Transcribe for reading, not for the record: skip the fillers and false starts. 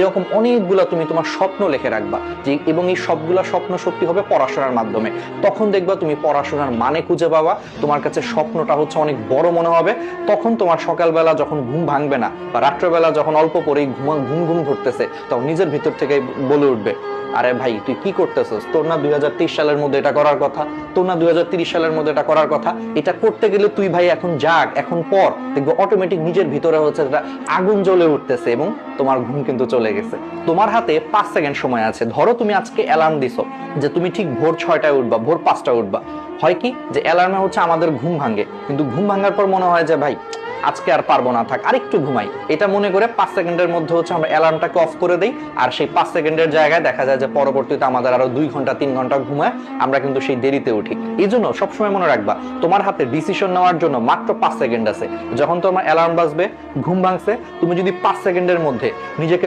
এরকম অনেকগুলা তুমি তোমার স্বপ্ন লিখে রাখবা যে, এবং এই সবগুলা স্বপ্ন সত্যি হবে পড়াশোনার মাধ্যমে। তখন দেখবা তুমি পড়াশোনার মানে খুঁজে পাবা, তোমার কাছে স্বপ্নটা হচ্ছে অনেক বড় মনে হবে। তখন তোমার সকালবেলা যখন ঘুম ভাঙবে না, বা রাত্রেবেলা যখন অল্প পরেই ঘুম ঘুম ধরতেছে, তখন নিজের ভিতর থেকে বলে উঠবে, আরে ভাই তুই কি করতেছস, তোর না 2023 সালের মধ্যে এটা করার কথা, তোর না 2030 সালের মধ্যে এটা করার কথা। এটা করতে গেলে তুই ভাই এখন জাগ, এখন পর, দেখবো অটোমেটিক নিজের ভিতরে হচ্ছে এটা আগুন জ্বলে উঠতেছে এবং তোমার ঘুম কিন্তু চলে গেছে। তোমার হাতে 5 সেকেন্ড সময় আছে। ধরো তুমি আজকে অ্যালার্ম দিছো যে তুমি ঠিক ভোর 6টায় উঠবা, ভোর 5টায় উঠবা। হয় কি যে অ্যালার্মে হচ্ছে আমাদের ঘুম ভাঙে, কিন্তু ঘুম ভাঙার পর মনে হয় যে ভাই আজকে আর পারবো না, থাক আরেকটু ঘুমাই। এটা মনে করে 5 সেকেন্ডের মধ্যে হচ্ছে আমরা অ্যালার্মটাকে অফ করে দেই। আর সেই 5 সেকেন্ডের জায়গায় দেখা যায় যে পরবর্তীতে আমাদের আরো 2 ঘন্টা 3 ঘন্টা ঘুমায় আমরা কিন্তু সেই দেরিতে উঠি। এই জন্য সবসময় মনে রাখবা, তোমার হাতে ডিসিশন নেওয়ার জন্য মাত্র 5 সেকেন্ড আছে। যখন তোমার অ্যালার্ম বাজবে, ঘুম ভাঙছে, তুমি যদি 5 সেকেন্ডের মধ্যে নিজেকে